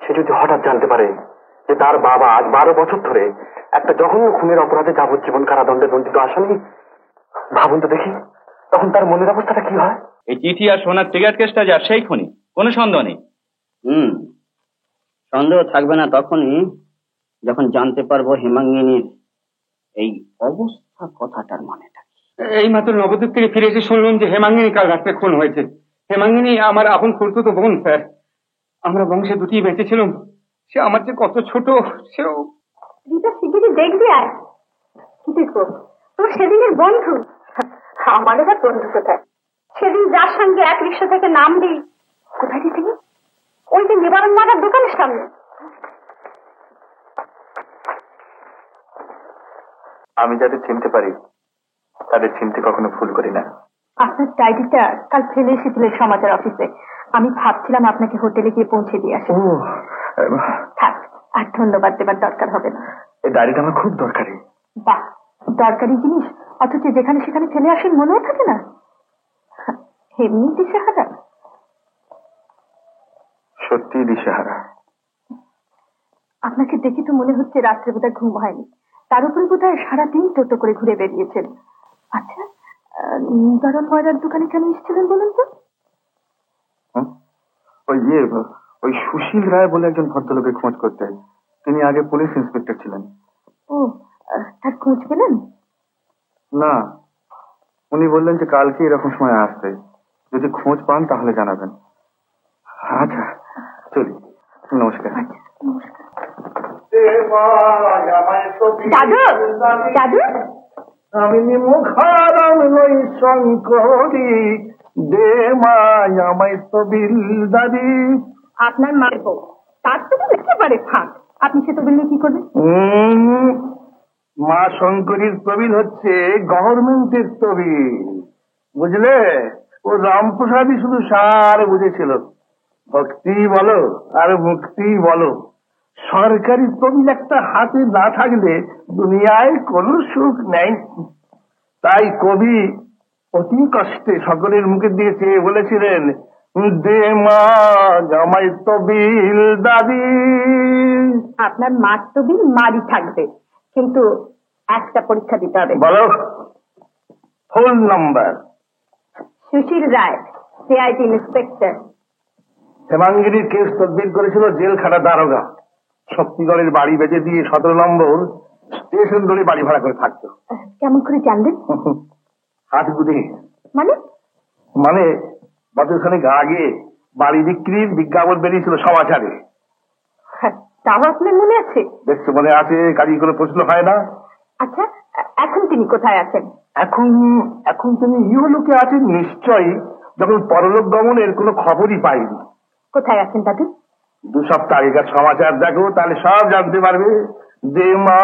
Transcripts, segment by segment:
সে যদি হঠাৎ জানতে পারে যে তার বাবা আজ 12 বছর ধরে একটা জঘন্য খুনের অপরাধে যাবজ্জীবন কারাদণ্ডে দণ্ডিত আসামি, ভাবুন তো দেখি তখন তার মনের অবস্থাটা কি হয়। এই চিঠি আর সোনার সিগারেট কেসটা যার সেই খুনি, কোনো সন্দেহ নেই। সন্দেহ থাকবে না তখনই যখন জানতে পারবো হেমাঙ্গিনীর এই অবস্থা কথাটার মানেটা। এই মাত্র নবদ্বীপ থেকে ফিরে এসে শুনলাম যে হেমাঙ্গিনী কাল রাত্রে খুন হয়েছে। হেমাঙ্গিনী আমার আপন খুড়তুতো বোন স্যার। আমরা বংশে দুটি বেঁচে ছিলাম, সে আমার যে কত ছোট সেও। রিতা শিগগিরই দেখবি আর কি দেখবো? তোর সেদিনের বন্ধু। আমার এবার বন্ধু কোথায়? সেদিন যার সঙ্গে এক রিক্সা থেকে নামলি, কোথায় গেছিলি? ওই যে নিবারণ মাদার দোকানের সামনে। আমি যাদের চিনতে পারি তাদের চিনতে কখনো ভুল করি না। আপনার ডায়েরিটা কাল ফেলে এসেছিলেন সমাচার অফিসে। আমি ভাবছিলাম আপনাকে হোটেলে গিয়ে পৌঁছে দিয়ে আসি। থাক, আর ধন্যবাদ দেবার দরকার হবে না। এই ডায়েরিটা আমার খুব দরকারি। বাহ, দরকারি জিনিস অথচ যেখানে সেখানে ফেলে আসেন মনেও থাকে না। এমনি দিশেহারা। সত্যি দিশেহারা। আপনাকে দেখে তো মনে হচ্ছে রাত্রে বোধহয় ঘুম হয়নি, তার উপরে বোধহয় সারাদিন টোটো করে ঘুরে বেরিয়েছেন। আচ্ছা, নিবারণ ময়রার দোকানে কেন এসেছিলেন বলুন তো? ওই সুশীল রায় বলে একজন ভদ্রলোকের খোঁজ করতে। তিনি আগে পুলিশ ইন্সপেক্টর ছিলেন। ও, তার খোঁজ পেলেন? না, উনি বললেন যে কালকে এরকম সময় আসতে, যদি খোঁজ পান তাহলে জানাবেন। আচ্ছা চলি, নমস্কার। নমস্কার। দাদু, দাদু, আমি মুখারাম নই শঙ্করী, দে মায় আমায় তবিল দাদি। আপনার মার বউ, তার তো একেবারে ফাঁক। আপনি সে তবিল নিয়ে কি করবেন? মা শঙ্করীর তবিল হচ্ছে গভর্নমেন্টের তবিল, বুঝলে? ও রামপ্রসাদই শুধু সার বুঝেছিল। ভক্তি বলো আর মুক্তি বলো, সরকারি তবিল একটা হাতে না থাকলে দুনিয়ায় কোনো সুখ নেই। তাই কবি অতি কষ্টে সকলের মুখে দিয়ে চেয়ে বলেছিলেন, দে মা আমায় তবিল দাদি। আপনার মার তবিল মারি থাকবে, কিন্তু একটা পরীক্ষা দিতে হবে। বলো, ফোন নাম্বার। সুশীল রায়, সিআইডি ইন্সপেক্টর। হেমাঙ্গিনীর কেস তদবির করেছিল জেল খাটা দারোগা। শক্তিগড়ের বাড়ি বেঁচে দিয়ে 17 নম্বর স্টেশন ধরে বাড়ি ভাড়া করে থাকতো। কেমন করে জানলেন? হাত বুঝে। মানে? মানে বছরখানেক আগে বাড়ি বিক্রির বিজ্ঞাপন বেরিয়েছিল সমাচারে। তাও আপনার মনে আছে? দেখছো মনে আছে, কাজী কোনো প্রশ্ন হয় না। আচ্ছা, এখন তিনি কোথায় আছেন? এখন তিনি ইহলোকে আছেন নিশ্চয়ই, যখন পরলোক গমনের কোনো খবরই পাইনি। কোথায় আছেন দাদু? 2 সপ্তাহ আগেকার সমাচার দেখো, তাহলে সব জানতে পারবে। দে মা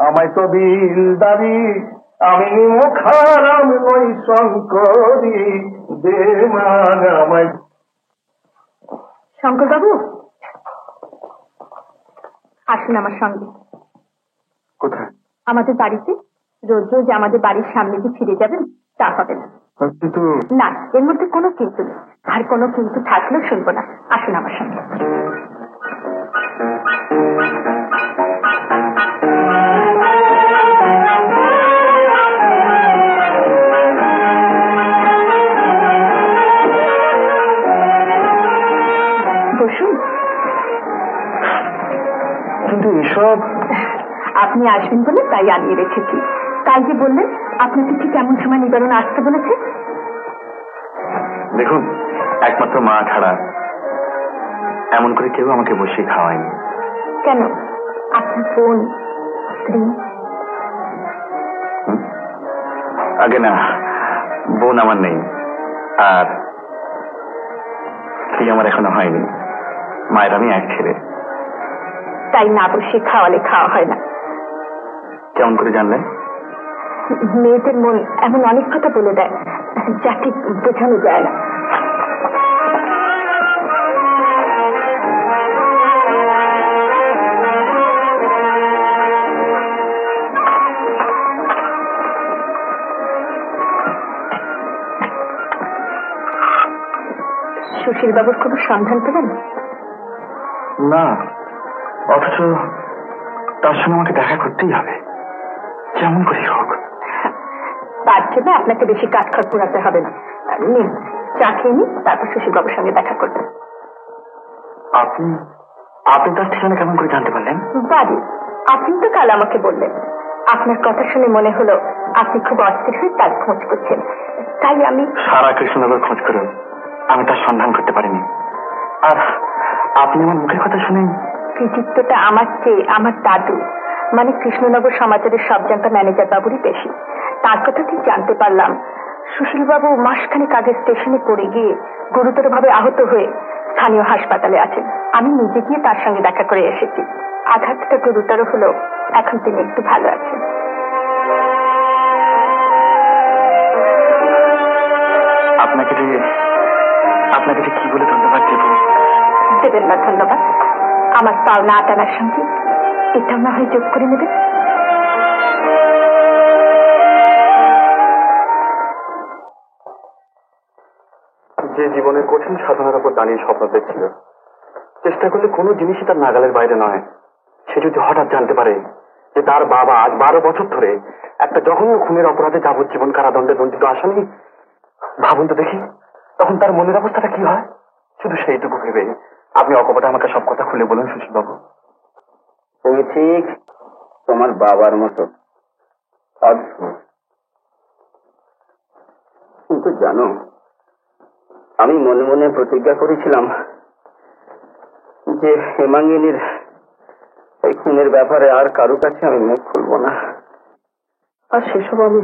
আমায় তবিল দাদি, আমি মুখারাম নই শঙ্করী, দে মা আমায়। শঙ্কর বাবু, আসুন আমার সঙ্গে। কোথায়? আমাদের বাড়িতে। রোজ রোজ আমাদের বাড়ির সামনে দিয়ে ফিরে যাবেন তা হবে না। কিন্তু না, এর মধ্যে কোনো কিন্তু নেই, আর কোনো কিন্তু থাকলেও শুনবো না। আসুন আমার সঙ্গে। বসুন। কিন্তু এসব আপনি আসবেন বলে তাই আনিয়ে রেখেছি। কাল যে বললেন আপনাকে ঠিক এমন সময় নিবারণ আসতে বলেছে। দেখুন, একমাত্র মা ছাড়া এমন করে কেউ আমাকে বসিয়ে খাওয়ায়নি। কেন? আপনার বোন, স্ত্রী? আগে না, বোন আমার নেই, আর স্ত্রী আমার এখনো হয়নি। মায়ের আমি এক ছেলে। তাই না বসে খাওয়ালে খাওয়া হয় না। কেমন করে জানলেন? মেয়েদের মন এমন অনেক কথা বলে দেয় যাকে বোঝানো যায় না। সুশীল বাবুর কোনো সন্ধান পেলেন? না, অথচ তার সঙ্গে আমাকে দেখা করতেই হবে, যেমন করে হোক। তার জন্য আপনাকে বেশি কাঠখড় পোড়াতে হবে না। নিন, চা খেয়ে নিন, তারপর শশীবাবুর সঙ্গে দেখা করবেন। আপনি আপনার তার ঠিকানা কেমন করে জানতে পারলেন? বাড়ি, আপনি তো কাল আমাকে বললেন। আপনার কথা শুনে মনে হলো আপনি খুব অস্থির হয়ে তার খোঁজ করছেন, তাই আমি সারা কৃষ্ণনগর খোঁজ করে আমি তার সন্ধান করতে পারিনি। আর আপনি আমার মুখের কথা শুনে কৃতিত্বটা আমার চেয়ে আমার দাদু মানে কৃষ্ণনগর সমাচারের সব জানতা ম্যানেজার বাবুরই বেশি। তার কথা ঠিক জানতে পারলাম সুশীলবাবু মাসখানেক আগে স্টেশনে পড়ে গিয়ে গুরুতরভাবে আহত হয়ে স্থানীয় হাসপাতালে আছেন। আমি নিজে গিয়ে তার সঙ্গে দেখা করে এসেছি। আঘাতটা গুরুতর হলো, এখন তিনি একটু ভালো আছেন। আপনাকে যে কি বলে ধন্যবাদ দেব? দেবেন না ধন্যবাদ, আমার পাওনা আটানার সঙ্গে এটাও না হয় যোগ করে নেবেন। যে জীবনের কঠিন সাধনার উপর দাঁড়িয়ে স্বপ্ন দেখছিল, চেষ্টা করলে কোনো জিনিসই তার নাগালের বাইরে নয়, সে যদি হঠাৎ জানতে পারে যে তার বাবা আজ 12 বছর ধরে একটা জঘন্য খুনের অপরাধে যাবজ্জীবন কারাদণ্ডে দণ্ডিত আসামি, ভাবুন তো দেখি তখন তার মনের অবস্থাটা কি হয়। শুধু সেইটুকু ভেবে আপনি অকপটে আমাকে সব কথা খুলে বলুন সুশীলবাবু। তুমি ঠিক তোমার বাবার মতো অদ্ভুত। কিন্তু জানো, আমি মনে মনে প্রতিজ্ঞা করেছিলাম যে হেমাঙ্গিনীর এই খুনের ব্যাপারে আর কারো কাছে আমি মুখ খুলব না। আর সেসব আমি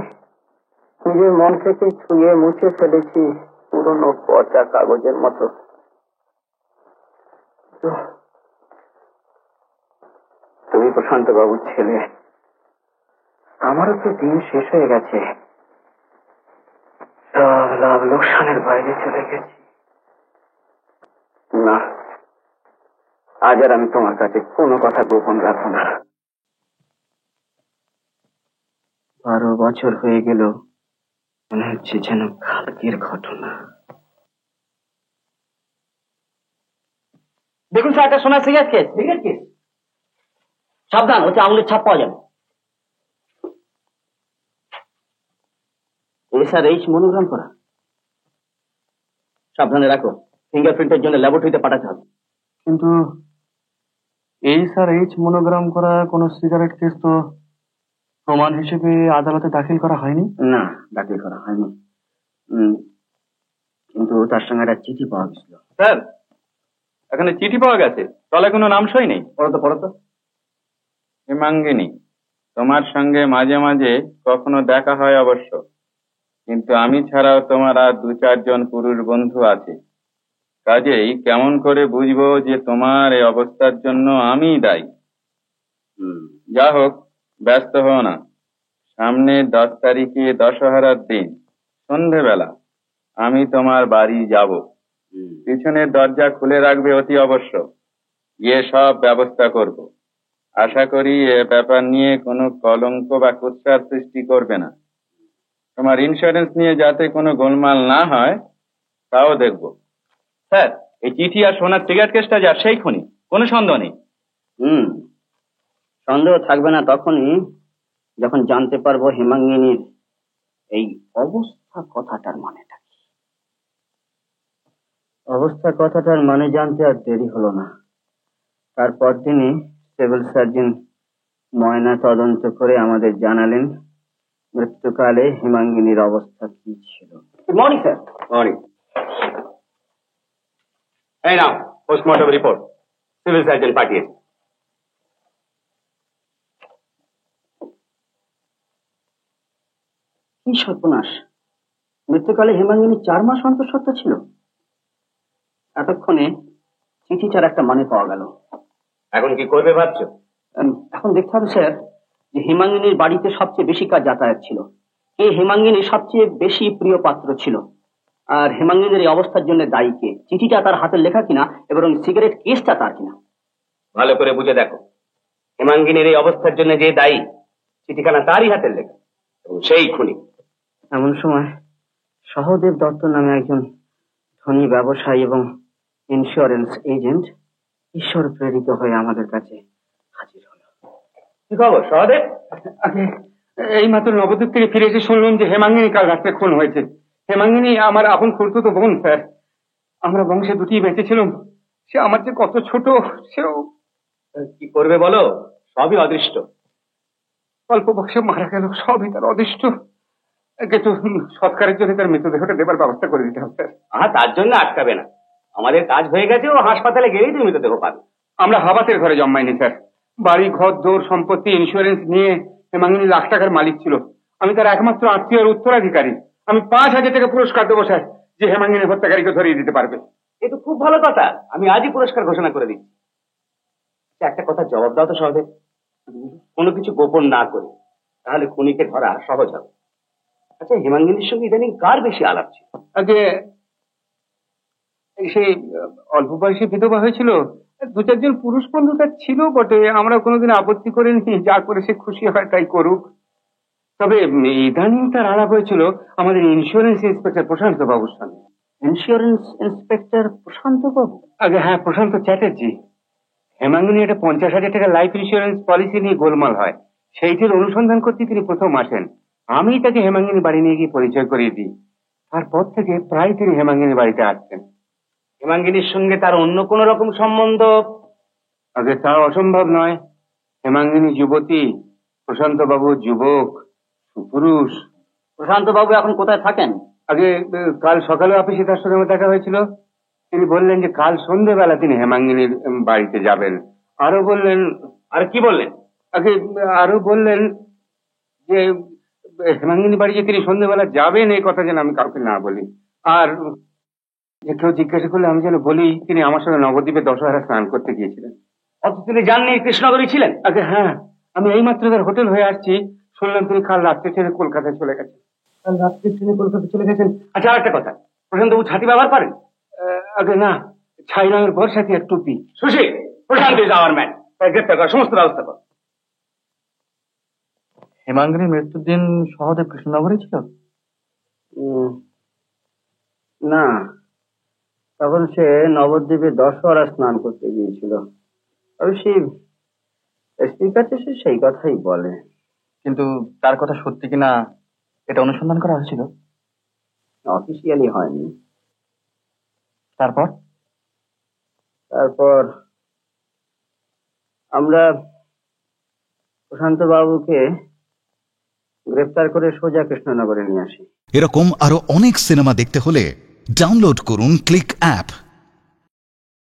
নিজের মন থেকে ছুঁয়ে মুছে ফেলেছি পুরনো পচা কাগজের মতো। তুমি প্রশান্ত বাবুর ছেলে, আমারও তো দিন শেষ হয়ে গেছে, সব লাভ লোকসানের বাইরে চলে গেছি। না, আজ আর আমি তোমার কাছে কোনো কথা গোপন রাখবো না। 12 বছর হয়ে গেল, মনে হচ্ছে যেন কালকের ঘটনা। দেখুন স্যার, একটা সোনার সিগারেট কেস। সিগারেট কেস, সাবধান, ওতে আঙুলের ছাপ পাওয়া যাবে। SRH মনোগ্রাম করা, সাবধানে রাখো, ফিঙ্গারপ্রিন্টের জন্য ল্যাবরেটরিতে পাঠাতে হবে। কিন্তু SRH মনোগ্রাম করা কোন সিগারেট কেস তো প্রমাণ হিসেবে আদালতে দাখিল করা হয়নি। না, দাখিল করা হয়নি, কিন্তু তার সঙ্গে একটা চিঠি পাওয়া গেছিল। স্যার, এখানে চিঠি পাওয়া গেছে, তলে কোনো নাম সই নেই। পড়ো তো। হেমাঙ্গিনী, তোমার সঙ্গে মাঝে মাঝে কখনো দেখা হয় অবশ্য, কিন্তু আমি ছাড়াও তোমার আর 2-4 জন পুরুষ বন্ধু আছে। কাজেই কেমন করে বুঝবো যে তোমার এই অবস্থার জন্য আমি দায়ী? যা হোক, ব্যস্ত হও না। সামনে 10 তারিখে দশহরার দিন সন্ধেবেলা আমি তোমার বাড়ি যাব। পিছনের দরজা খুলে রাখবে অতি অবশ্য, গিয়ে সব ব্যবস্থা করব। আশা করি এ ব্যাপার নিয়ে কোনো কলঙ্ক বা কুৎসার সৃষ্টি করবে না। তোমার ইন্স্যুরেন্স নিয়ে যাতে কোনো গোলমাল না হয় তাও দেখব। স্যার, এই চিঠি আর সোনার সিগারেট কেসটা যার সেই খুনি, কোনো সন্দেহ নেই। সন্দেহ থাকবে না তখনই যখন জানতে পারবো হেমাঙ্গিনীর এই অবস্থা কথাটার মানেটা কি। অবস্থা কথাটার মানে জানতে আর দেরি হলো না। তারপর তিনি সিভিল সার্জন ময়না তদন্ত করে আমাদের জানালেন মৃত্যুকালে হেমাঙ্গিনীর অবস্থা কি ছিল। Morning sir. মর্নিং। এই নাও পোস্টমর্টম রিপোর্ট, সিভিল সার্জন পাঠিয়েছে। কি সর্বনাশ! মৃত্যুকালে হেমাঙ্গিনী 4 মাস অন্তঃসত্ত্বা ছিল। এতক্ষণে চিঠিটার একটা মানে পাওয়া গেল। এখন কি করবে ভাবছো? এখন দেখতে হবে স্যার যে হেমাঙ্গিনীর বাড়িতে সবচেয়ে বেশি কাজ যাতায়াত ছিল, কে হেমাঙ্গিনীর সবচেয়ে বেশি প্রিয় পাত্র ছিল, আর হেমাঙ্গিনীর এই অবস্থার জন্য দায়ী কে। চিঠিটা তার হাতের লেখা কিনা এবং সিগারেট কেসটা তার কিনা ভালো করে বুঝে দেখো। হেমাঙ্গিনীর এই অবস্থার জন্য যে দায়ী, চিঠিখানা তারই হাতের লেখা এবং সেই খুনি। এমন সময় সহদেব দত্ত নামে একজন ধনী ব্যবসায়ী এবং ইন্স্যুরেন্স এজেন্ট ঈশ্বর প্রেরিত হয়ে আমাদের কাছে হাজির হলো। কি খবর সহদেব? আগে এই মাত্র নবদ্বীপ থেকে ফিরে এসে শুনলাম যে হেমাঙ্গিনী কাল রাত্রে খুন হয়েছে। হেমাঙ্গিনী আমার আপন খুড়তুতো বোন স্যার। আমরা বংশে দুটি বেঁচে ছিলাম। সে আমার যে কত ছোট, সেও কি করবে বলো, সবই অদৃষ্ট। অল্প বয়সে মারা গেল, সবই তার অদৃষ্ট। কিন্তু সৎকারের জন্য তার মৃতদেহটা দেবার ব্যবস্থা করে দিতে হবে স্যার। তার জন্য আটকাবে না, আমাদের কাজ হয়ে গেছে, ও হাসপাতালে গেলেই তুমি মৃতদেহ পাবে। আমরা হাবাতের ঘরে জন্মাইনি স্যার। বাড়ি ঘর দৌড় সম্পত্তি ইন্স্যুরেন্স নিয়ে হেমাঙ্গিনী লাখ টাকার মালিক ছিল। আমি তার একমাত্র আত্মীয় আর উত্তরাধিকারী। আমি 5,000 টাকা পুরস্কার দেবো স্যার, যে হেমাঙ্গিনী হত্যাকারীকে ধরিয়ে দিতে পারবে। এ তো খুব ভালো কথা, আমি আজই পুরস্কার ঘোষণা করে দিচ্ছি। একটা কথা জবাব দাও তো সহদেব, কোনো কিছু গোপন না করে, তাহলে খুনিকে ধরা সহজ হবে। আচ্ছা, হেমাঙ্গিনীর সঙ্গে ইদানিং কার বেশি আলাপ ছিল? আগে সে অল্প বয়সে বিধবা হয়েছিল। 2-4 জন পুরুষ বন্ধু তার ছিল বটে, আমরা কোনোদিন আপত্তি করিনি, যা করে সে খুশি হয় তাই করুক। তবে ইদানিং তার আলাপ হয়েছিল আমাদের ইন্স্যুরেন্স ইন্সপেক্টর প্রশান্ত বাবুর সঙ্গে। ইন্স্যুরেন্স ইন্সপেক্টর প্রশান্ত বাবু? আগে হ্যাঁ, প্রশান্ত চ্যাটার্জি। হেমাঙ্গিনী একটা 50,000 টাকা লাইফ ইন্স্যুরেন্স পলিসি নিয়ে গোলমাল হয়, সেইটির অনুসন্ধান করতে তিনি প্রথম আসেন। আমি তাকে হেমাঙ্গিনী বাড়ি নিয়ে গিয়ে পরিচয় করিয়ে দিই। তারপর থেকে প্রায় তিনি হেমাঙ্গিনী বাড়িতে আসতেন। হেমাঙ্গিনীর সঙ্গে তার অন্য কোন রকম সম্বন্ধ? আগে তা অসম্ভব নয়। হেমাঙ্গিনী যুবতী, প্রশান্ত বাবু যুবক, সুপুরুষ। প্রশান্ত বাবু এখন কোথায় থাকেন? আগে কাল সকালে অফিসে তার সঙ্গে আমার দেখা হয়েছিল। তিনি বললেন যে কাল সন্ধ্যেবেলা তিনি হেমাঙ্গিনীর বাড়িতে যাবেন। আরো বললেন, আর কি বললেন? আগে আরো বললেন যে হেমাঙ্গিনী বাড়ি যে তিনি সন্ধ্যেবেলা যাবেন, এই কথা যেন আমি কাউকে না বলি। আর যে কেউ জিজ্ঞাসা করলে আমি যেন বলি তিনি আমার সঙ্গে নবদ্বীপে দশহরা স্নান করতে গিয়েছিলেন। অত তিনি জাননি কৃষ্ণনগরী ছিলেন? আগে হ্যাঁ, আমি এইমাত্র তার হোটেল হয়ে আসছি, শুনলাম তিনি কাল রাত্রে ট্রেনে কলকাতায় চলে গেছেন। কাল রাত্রে ট্রেনে কলকাতা চলে গেছেন? আচ্ছা, আর একটা কথা, প্রশান্তবাবু ছাতি ব্যবহার করেন? আগে না, ছাই রঙের বর্ষাতি আর টুপি। সুশীল, প্রশান্ত ইজ আওয়ার ম্যান, তাই গ্রেপ্তার করার সমস্ত ব্যবস্থা কর। হেমাঙ্গিনীর মৃত্যুর দিন সহদেব কৃষ্ণনগরে ছিল? না, তখন সে নবদ্বীপে দশহরা স্নান করতে গিয়েছিল। অবশ্যই এসপির কাছে সে সেই কথাই বলে। কিন্তু তার কথা সত্যি কিনা এটা অনুসন্ধান করা হয়েছিল? অফিসিয়ালি হয়নি। তারপর আমরা প্রশান্ত বাবুকে গ্রেফতার করে সোজা কৃষ্ণনগরে নিয়ে আসি। এরকম আরো অনেক সিনেমা দেখতে হলে ডাউনলোড করুন ক্লিক অ্যাপ।